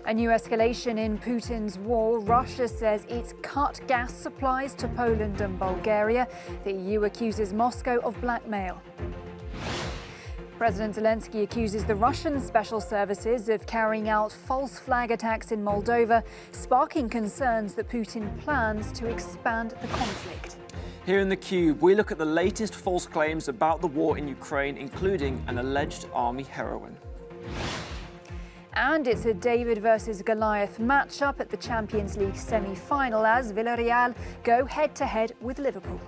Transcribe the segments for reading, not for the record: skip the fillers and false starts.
A new escalation in Putin's war. Russia says it's cut gas supplies to Poland and Bulgaria. The EU accuses Moscow of blackmail. President Zelensky accuses the Russian special services of carrying out false flag attacks in Moldova, sparking concerns that Putin plans to expand the conflict. Here in the Cube, we look at the latest false claims about the war in Ukraine, including an alleged army heroine. And it's a David versus Goliath matchup at the Champions League semi-final as Villarreal go head-to-head with Liverpool.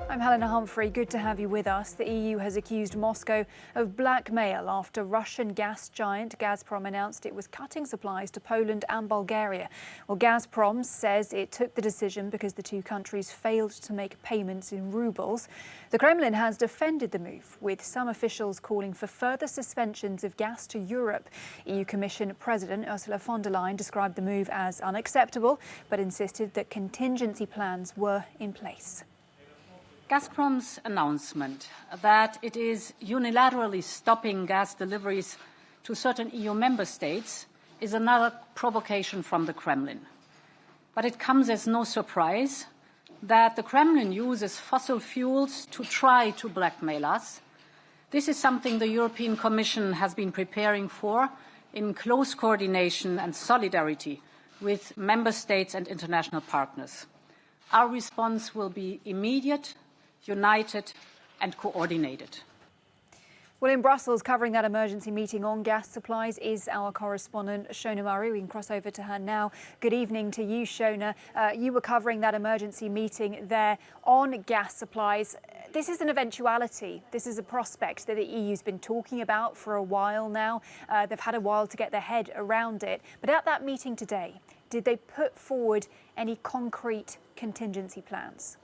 I'm Helena Humphrey. Good to have you with us. The EU has accused Moscow of blackmail after Russian gas giant Gazprom announced it was cutting supplies to Poland and Bulgaria. Well, Gazprom says it took the decision because the two countries failed to make payments in rubles. The Kremlin has defended the move, with some officials calling for further suspensions of gas to Europe. EU Commission President Ursula von der Leyen described the move as unacceptable, but insisted that contingency plans were in place. Gazprom's announcement that it is unilaterally stopping gas deliveries to certain EU member states is another provocation from the Kremlin. But it comes as no surprise that the Kremlin uses fossil fuels to try to blackmail us. This is something the European Commission has been preparing for in close coordination and solidarity with member states and international partners. Our response will be immediate, united and coordinated. Well, in Brussels, covering that emergency meeting on gas supplies is our correspondent, Shona Murray. We can cross over to her now. Good evening to you, Shona. You were covering that emergency meeting there on gas supplies. This is an eventuality. This is a prospect that the EU's been talking about for a while now. They've had a while to get their head around it. But at that meeting today, did they put forward any concrete contingency plans?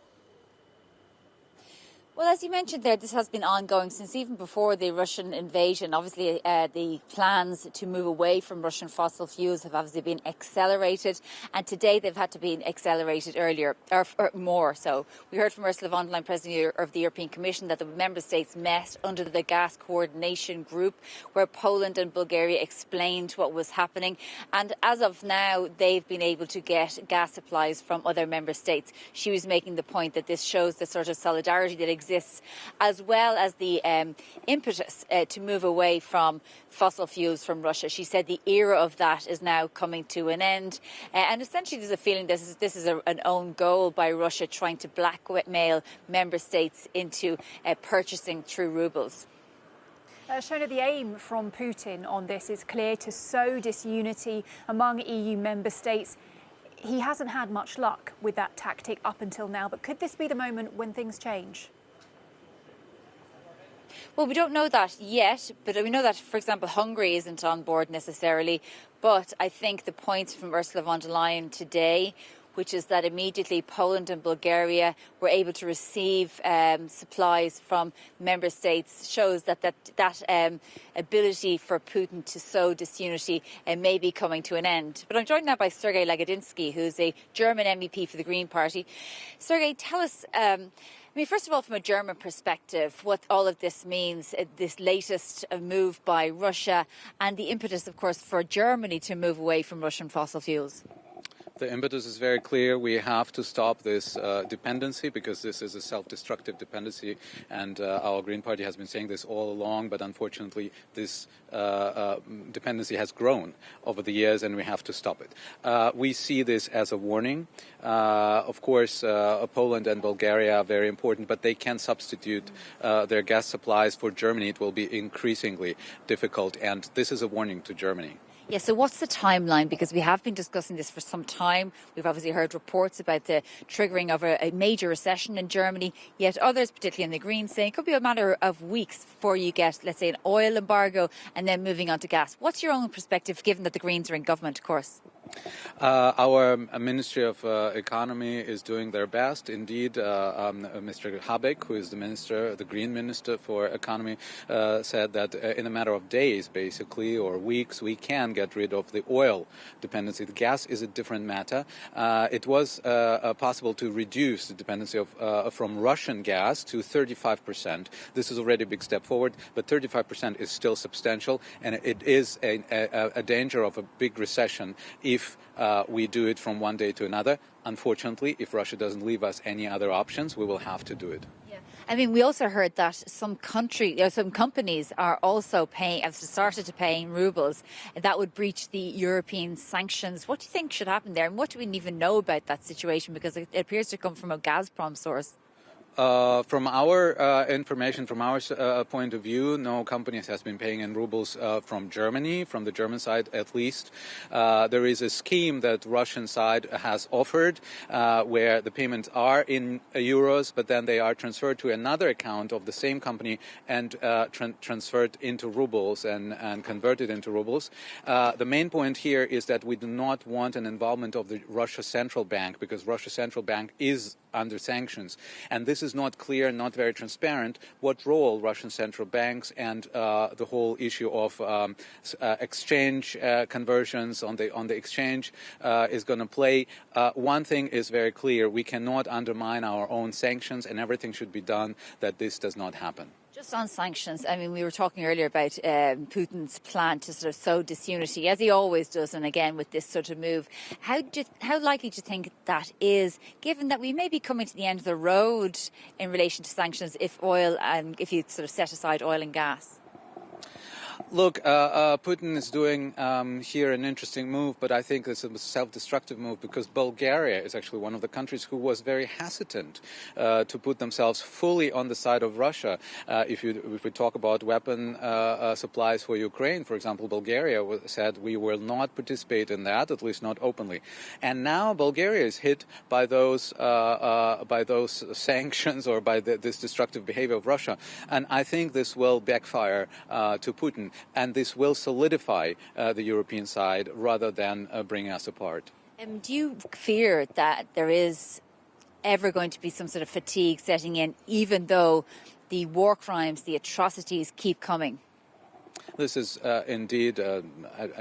Well, as you mentioned there, this has been ongoing since even before the Russian invasion. Obviously, the plans to move away from Russian fossil fuels have obviously been accelerated. And today they've had to be accelerated earlier, or more. So we heard from Ursula von der Leyen, President of the European Commission, that the member states met under the gas coordination group where Poland and Bulgaria explained what was happening. And as of now, they've been able to get gas supplies from other member states. She was making the point that this shows the sort of solidarity that exists, as well as the impetus to move away from fossil fuels from Russia. She said the era of that is now coming to an end. And essentially there's a feeling this is an own goal by Russia, trying to blackmail member states into purchasing through rubles. Shona, the aim from Putin on this is clear: to sow disunity among EU member states. He hasn't had much luck with that tactic up until now, but could this be the moment when things change? Well, we don't know that yet, but we know that, for example, Hungary isn't on board necessarily. But I think the points from Ursula von der Leyen today, which is that immediately Poland and Bulgaria were able to receive supplies from member states, shows that ability for Putin to sow disunity may be coming to an end. But I'm joined now by Sergei Lagodinsky, who's a German MEP for the Green Party. Sergei, tell us, first of all, from a German perspective, what all of this means, this latest move by Russia and the impetus, of course, for Germany to move away from Russian fossil fuels. The impetus is very clear. We have to stop this dependency, because this is a self-destructive dependency. And our Green Party has been saying this all along. But unfortunately, this dependency has grown over the years, and we have to stop it. We see this as a warning. Of course, Poland and Bulgaria are very important, but they can substitute their gas supplies for Germany. It will be increasingly difficult. And this is a warning to Germany. Yeah, so what's the timeline? Because we have been discussing this for some time. We've obviously heard reports about the triggering of a major recession in Germany, yet others, particularly in the Greens, saying it could be a matter of weeks before you get, let's say, an oil embargo and then moving on to gas. What's your own perspective, given that the Greens are in government, of course? Our Ministry of Economy is doing their best. Indeed, Mr. Habeck, who is the Green Minister for Economy, said that in a matter of days, basically, or weeks, we can get rid of the oil dependency. The gas is a different matter. It was possible to reduce the dependency from Russian gas to 35%. This is already a big step forward, but 35% is still substantial, and it is a danger of a big recession if we do it from one day to another. Unfortunately, if Russia doesn't leave us any other options, we will have to do it. Yeah. I mean, we also heard that some companies are also have started to pay in rubles. That would breach the European sanctions. What do you think should happen there? And what do we even know about that situation? Because it appears to come from a Gazprom source. From our information, from our point of view, no companies has been paying in rubles from Germany, from the German side at least. There is a scheme that Russian side has offered where the payments are in euros, but then they are transferred to another account of the same company and transferred into rubles and converted into rubles. The main point here is that we do not want an involvement of the Russia Central Bank, because Russia Central Bank is under sanctions. And this is not clear, not very transparent, what role Russian central banks and the whole issue of exchange conversions on the exchange is going to play. One thing is very clear: we cannot undermine our own sanctions, and everything should be done that this does not happen. Just on sanctions, I mean, we were talking earlier about Putin's plan to sort of sow disunity, as he always does, and again with this sort of move. How likely do you think that is, given that we may be coming to the end of the road in relation to sanctions if if you sort of set aside oil and gas? Look, Putin is doing here an interesting move, but I think it's a self-destructive move, because Bulgaria is actually one of the countries who was very hesitant to put themselves fully on the side of Russia. If we talk about weapon supplies for Ukraine, for example, Bulgaria said we will not participate in that, at least not openly. And now Bulgaria is hit by those sanctions or by this destructive behavior of Russia. And I think this will backfire to Putin. And this will solidify the European side rather than bring us apart. Do you fear that there is ever going to be some sort of fatigue setting in, even though the war crimes, the atrocities keep coming? This is indeed a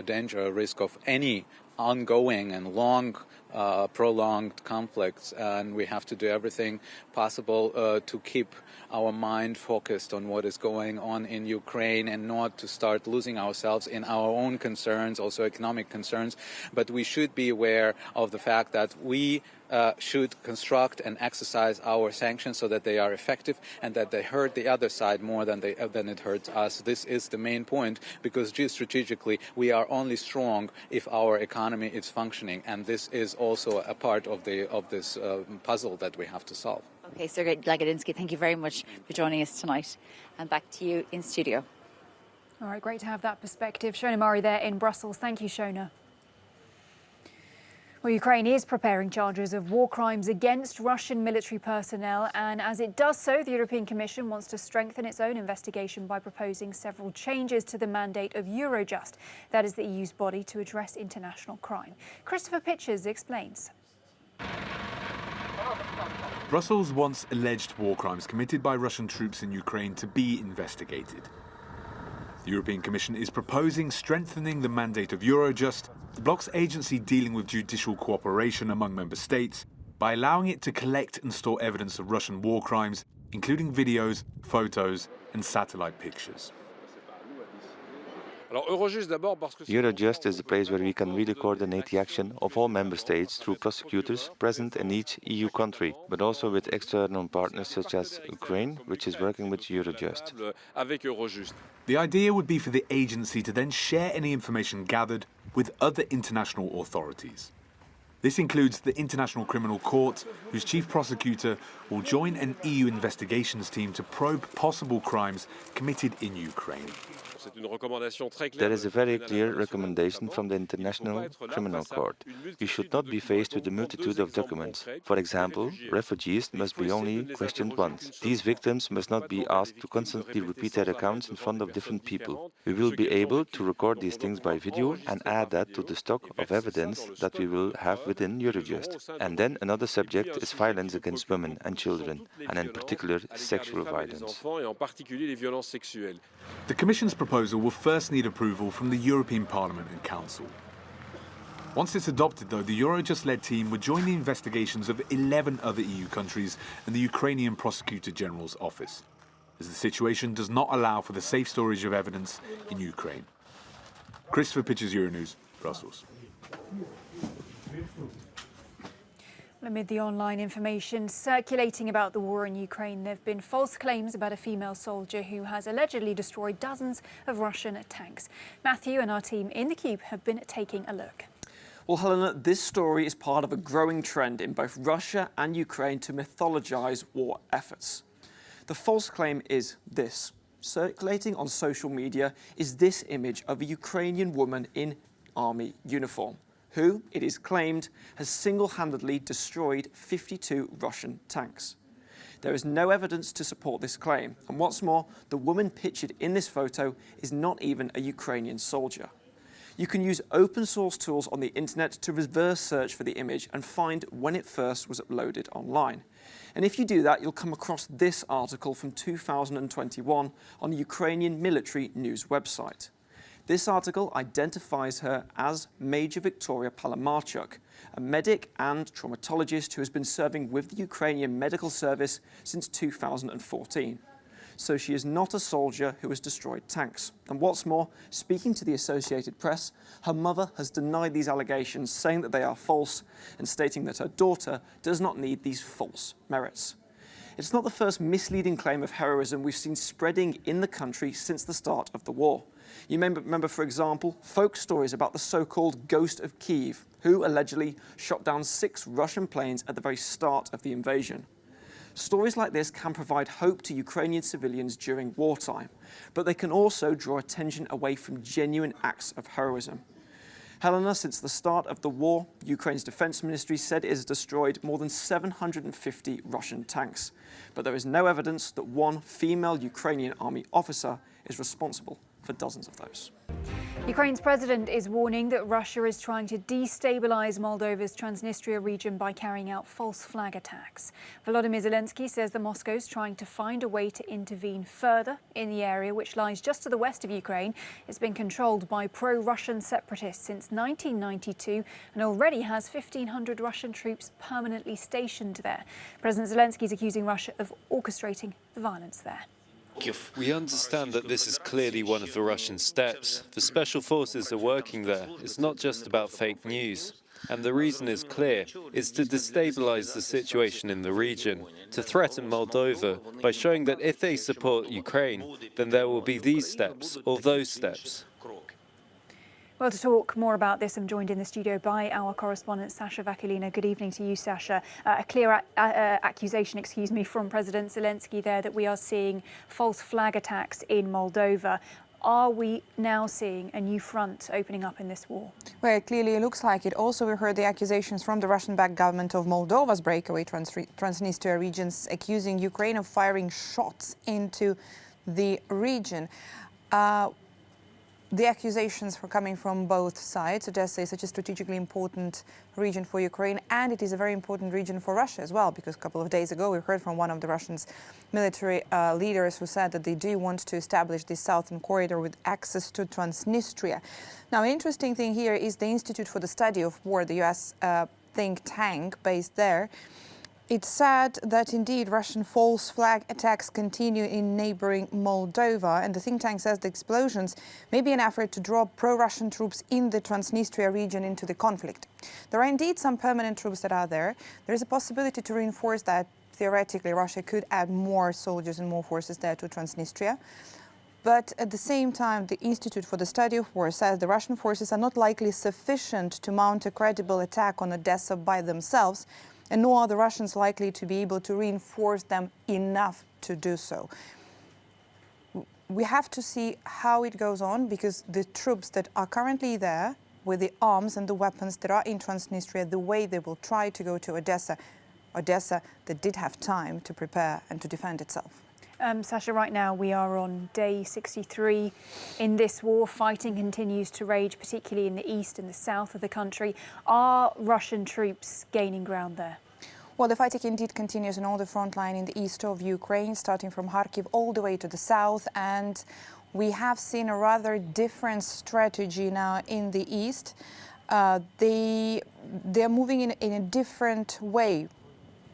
danger, a risk of any ongoing and long prolonged conflicts, and we have to do everything possible to keep our mind focused on what is going on in Ukraine and not to start losing ourselves in our own concerns, also economic concerns. But we should be aware of the fact that we should construct and exercise our sanctions so that they are effective and that they hurt the other side more than it hurts us. This is the main point, because geostrategically we are only strong if our economy is functioning, and this is also a part of this puzzle that we have to solve. Okay, Sergei Lagodinsky, thank you very much for joining us tonight. And back to you in studio. All right, great to have that perspective. Shona Murray there in Brussels. Thank you, Shona. Well, Ukraine is preparing charges of war crimes against Russian military personnel, and as it does so, the European Commission wants to strengthen its own investigation by proposing several changes to the mandate of Eurojust. That is the EU's body to address international crime. Christopher Pitchers explains. Brussels wants alleged war crimes committed by Russian troops in Ukraine to be investigated. The European Commission is proposing strengthening the mandate of Eurojust, the bloc's agency dealing with judicial cooperation among member states, by allowing it to collect and store evidence of Russian war crimes, including videos, photos and satellite pictures. Eurojust is the place where we can really coordinate the action of all member states through prosecutors present in each EU country, but also with external partners such as Ukraine, which is working with Eurojust. The idea would be for the agency to then share any information gathered with other international authorities. This includes the International Criminal Court, whose chief prosecutor will join an EU investigations team to probe possible crimes committed in Ukraine. There is a very clear recommendation from the International Criminal Court. You should not be faced with a multitude of documents. For example, refugees must be only questioned once. These victims must not be asked to constantly repeat their accounts in front of different people. We will be able to record these things by video and add that to the stock of evidence that we will have within Eurojust. And then another subject is violence against women and children, and in particular sexual violence. The Commission's proposal will first need approval from the European Parliament and Council. Once it's adopted, though, the Eurojust-led team would join the investigations of 11 other EU countries and the Ukrainian Prosecutor General's office, as the situation does not allow for the safe storage of evidence in Ukraine. Christopher Pitchers, Euronews, Brussels. Amid the online information circulating about the war in Ukraine, there have been false claims about a female soldier who has allegedly destroyed dozens of Russian tanks. Matthew and our team in the Cube have been taking a look. Well, Helena, this story is part of a growing trend in both Russia and Ukraine to mythologise war efforts. The false claim is this. Circulating on social media is this image of a Ukrainian woman in army uniform, who, it is claimed, has single-handedly destroyed 52 Russian tanks. There is no evidence to support this claim, and what's more, the woman pictured in this photo is not even a Ukrainian soldier. You can use open-source tools on the internet to reverse search for the image and find when it first was uploaded online. And if you do that, you'll come across this article from 2021 on the Ukrainian military news website. This article identifies her as Major Victoria Palamarchuk, a medic and traumatologist who has been serving with the Ukrainian Medical Service since 2014. So she is not a soldier who has destroyed tanks. And what's more, speaking to the Associated Press, her mother has denied these allegations, saying that they are false and stating that her daughter does not need these false merits. It's not the first misleading claim of heroism we've seen spreading in the country since the start of the war. You may remember, for example, folk stories about the so-called Ghost of Kyiv, who allegedly shot down 6 Russian planes at the very start of the invasion. Stories like this can provide hope to Ukrainian civilians during wartime, but they can also draw attention away from genuine acts of heroism. Helena, since the start of the war, Ukraine's defense ministry said it has destroyed more than 750 Russian tanks, but there is no evidence that one female Ukrainian army officer is responsible for dozens of those. Ukraine's president is warning that Russia is trying to destabilize Moldova's Transnistria region by carrying out false flag attacks. Volodymyr Zelensky says that Moscow is trying to find a way to intervene further in the area, which lies just to the west of Ukraine. It's been controlled by pro-Russian separatists since 1992 and already has 1,500 Russian troops permanently stationed there. President Zelensky is accusing Russia of orchestrating the violence there. We understand that this is clearly one of the Russian steps. The special forces are working there. It's not just about fake news. And the reason is clear. It's to destabilize the situation in the region, to threaten Moldova by showing that if they support Ukraine, then there will be these steps or those steps. Well, to talk more about this, I'm joined in the studio by our correspondent, Sasha Vakulina. Good evening to you, Sasha. A clear accusation, from President Zelensky there that we are seeing false flag attacks in Moldova. Are we now seeing a new front opening up in this war? Well, it clearly looks like it. Also, we heard the accusations from the Russian-backed government of Moldova's breakaway Transnistria regions, accusing Ukraine of firing shots into the region. The accusations were coming from both sides, suggest it's such a strategically important region for Ukraine, and it is a very important region for Russia as well, because a couple of days ago we heard from one of the Russians' military leaders who said that they do want to establish this southern corridor with access to Transnistria. Now, an interesting thing here is the Institute for the Study of War, the US think tank based there. It's said that indeed Russian false flag attacks continue in neighboring Moldova, and the think tank says the explosions may be an effort to draw pro-Russian troops in the Transnistria region into the conflict. There are indeed some permanent troops that are there. There is a possibility to reinforce that. Theoretically, Russia could add more soldiers and more forces there to Transnistria. But at the same time, the Institute for the Study of War says the Russian forces are not likely sufficient to mount a credible attack on Odessa by themselves, and nor are the Russians likely to be able to reinforce them enough to do so. we have to see how it goes on, because the troops that are currently there with the arms and the weapons that are in Transnistria, the way they will try to go to Odessa, that did have time to prepare and to defend itself. Sasha, right now we are on day 63 in this war. Fighting continues to rage, particularly in the east and the south of the country. Are Russian troops gaining ground there? Well, the fighting indeed continues on all the front line in the east of Ukraine, starting from Kharkiv all the way to the south. And we have seen a rather different strategy now in the east. They're moving in a different way,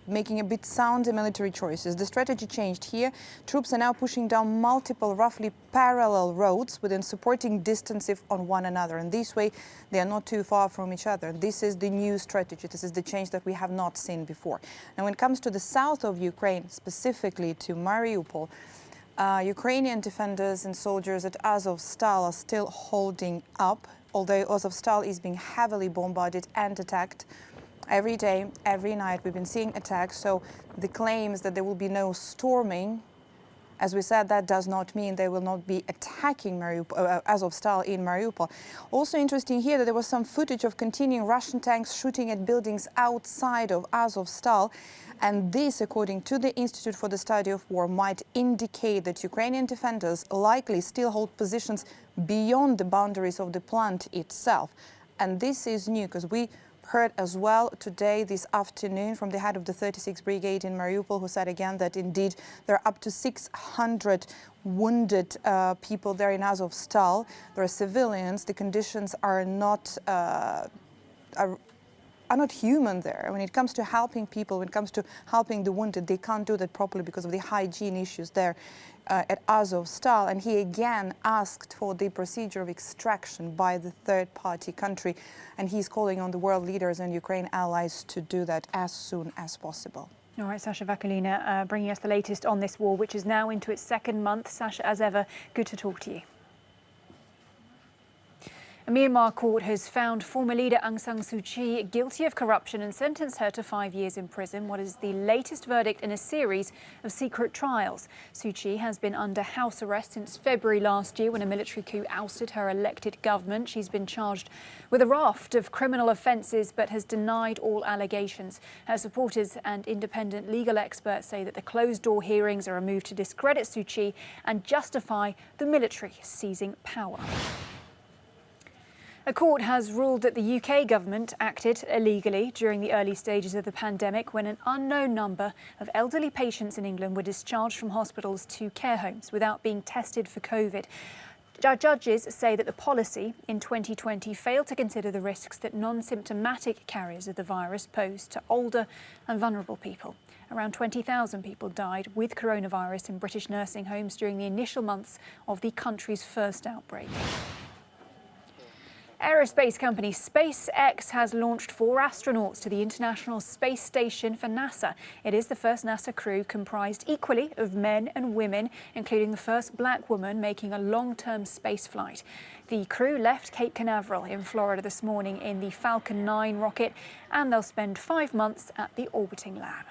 making a bit sounder military choices. The strategy changed here. Troops are now pushing down multiple, roughly parallel roads within supporting distance on one another. And this way, they are not too far from each other. This is the new strategy. This is the change that we have not seen before. Now, when it comes to the south of Ukraine, specifically to Mariupol, Ukrainian defenders and soldiers at Azovstal are still holding up, although Azovstal is being heavily bombarded and attacked. Every day, every night, we've been seeing attacks. So the claims that there will be no storming, as we said, that does not mean they will not be attacking Azovstal in Mariupol. Also interesting here that there was some footage of continuing Russian tanks shooting at buildings outside of Azovstal. And this, according to the Institute for the Study of War, might indicate that Ukrainian defenders likely still hold positions beyond the boundaries of the plant itself. And this is new, because we heard as well today, this afternoon, from the head of the 36th Brigade in Mariupol, who said again that indeed there are up to 600 wounded people there in Azovstal. There are civilians. The conditions are not human there. When it comes to helping people, when it comes to helping the wounded, they can't do that properly because of the hygiene issues there at Azovstal. And he again asked for the procedure of extraction by the third-party country. And he's calling on the world leaders and Ukraine allies to do that as soon as possible. All right, Sasha Vakulina, bringing us the latest on this war, which is now into its second month. Sasha, as ever, good to talk to you. A Myanmar court has found former leader Aung San Suu Kyi guilty of corruption and sentenced her to 5 years in prison, what is the latest verdict in a series of secret trials. Suu Kyi has been under house arrest since February last year when a military coup ousted her elected government. She's been charged with a raft of criminal offences but has denied all allegations. Her supporters and independent legal experts say that the closed-door hearings are a move to discredit Suu Kyi and justify the military seizing power. A court has ruled that the UK government acted illegally during the early stages of the pandemic when an unknown number of elderly patients in England were discharged from hospitals to care homes without being tested for COVID. Judges say that the policy in 2020 failed to consider the risks that non-symptomatic carriers of the virus pose to older and vulnerable people. Around 20,000 people died with coronavirus in British nursing homes during the initial months of the country's first outbreak. Aerospace company Spacex has launched 4 astronauts to the International Space Station for NASA. It is the first NASA crew comprised equally of men and women, including the first black woman making a long-term space flight. The crew left Cape Canaveral in Florida this morning in the Falcon 9 rocket, and they'll spend 5 months at the orbiting lab.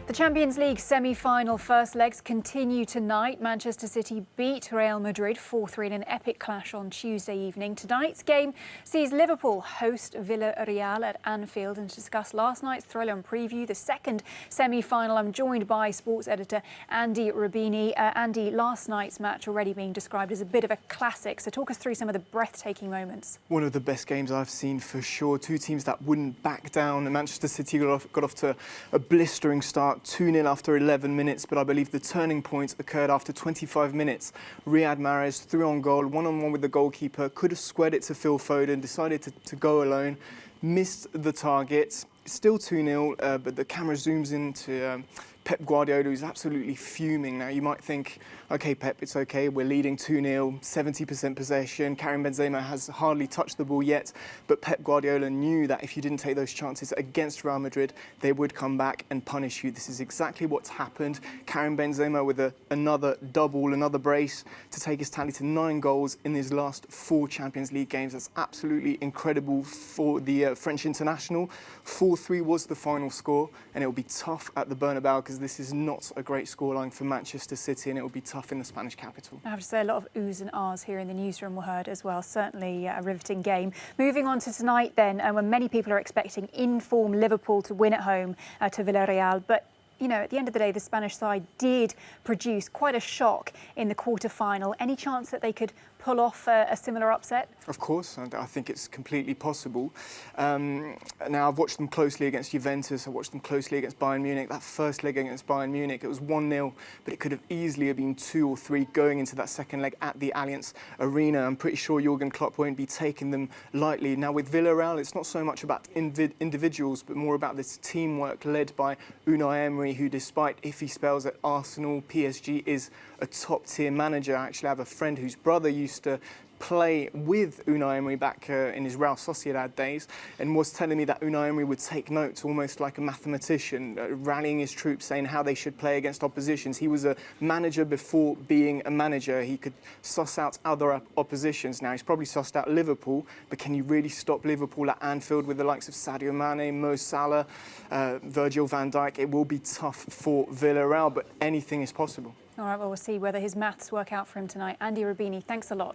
The Champions League semi-final first legs continue tonight. Manchester City beat Real Madrid 4-3 in an epic clash on Tuesday evening. Tonight's game sees Liverpool host Villarreal at Anfield. And to discuss last night's thriller and preview the second semi-final, I'm joined by sports editor Andy Rubini. Andy, last night's match already being described as a bit of a classic. So talk us through some of the breathtaking moments. One of the best games I've seen for sure. Two teams that wouldn't back down. And Manchester City got off to a blistering start, 2-0 after 11 minutes, but I believe the turning point occurred after 25 minutes. Riyad Mahrez threw on goal, one-on-one with the goalkeeper, could have squared it to Phil Foden, decided to go alone, missed the target. Still 2-0, but the camera zooms into Pep Guardiola, who's absolutely fuming. Now, you might think, OK, Pep, it's OK, we're leading 2-0, 70% possession. Karim Benzema has hardly touched the ball yet, but Pep Guardiola knew that if you didn't take those chances against Real Madrid, they would come back and punish you. This is exactly what's happened. Karim Benzema with another double, another brace to take his tally to 9 goals in his last 4 Champions League games. That's absolutely incredible for the French international. 4-3 was the final score, and it will be tough at the Bernabeu because as this is not a great scoreline for Manchester City, and it will be tough in the Spanish capital. I have to say, a lot of oohs and ahs here in the newsroom were heard as well. Certainly a riveting game. Moving on to tonight then, when many people are expecting in-form Liverpool to win at home to Villarreal. But you know, at the end of the day, the Spanish side did produce quite a shock in the quarter-final. Any chance that they could pull off a similar upset? Of course, and I think it's completely possible. Now, I've watched them closely against Juventus. I watched them closely against Bayern Munich. That first leg against Bayern Munich, it was 1-0, but it could have easily have been 2 or 3 going into that second leg at the Allianz Arena. I'm pretty sure Jurgen Klopp won't be taking them lightly. Now, with Villarreal, it's not so much about individuals, but more about this teamwork led by Unai Emery, who, despite iffy spells at Arsenal, PSG, is a top-tier manager. I actually have a friend whose brother used to play with Unai Emery back in his Real Sociedad days, and was telling me that Unai Emery would take notes almost like a mathematician, rallying his troops, saying how they should play against oppositions. He was a manager before being a manager. He could suss out other oppositions. Now, he's probably sussed out Liverpool, but can you really stop Liverpool at Anfield with the likes of Sadio Mane, Mo Salah, Virgil van Dijk? It will be tough for Villarreal, but anything is possible. All right, well, we'll see whether his maths work out for him tonight. Andy Rubini, thanks a lot.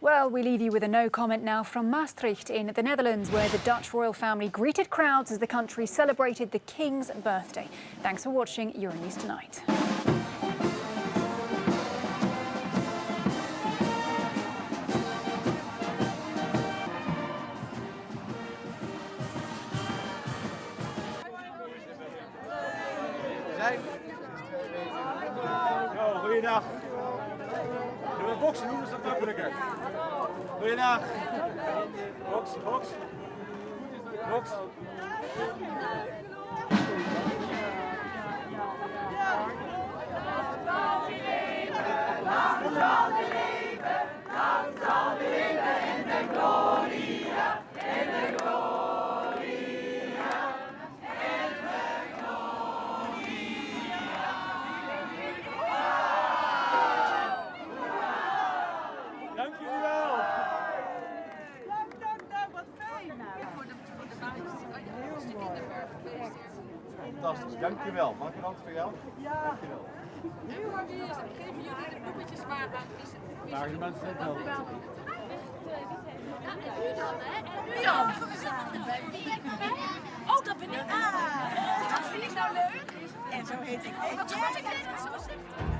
Well, we leave you with a no comment now from Maastricht in the Netherlands, where the Dutch royal family greeted crowds as the country celebrated the King's birthday. Thanks for watching Euronews Tonight. Goeiedag. Zullen we boksen doen? Is dat makkelijker? Goeiedag. Boks, boks. Boks. Fantastisch, dankjewel. Mag ik een hand voor jou? Ja. Dankjewel. Nu geven jullie de bloemetjes maar aan. Maar de mensen net wel. En nu dan, hè? En nu dan. Oh, dat ben ik. Ah, dat vind ik nou leuk. En zo heet ik. Wat schat ik dit? Zo simpel.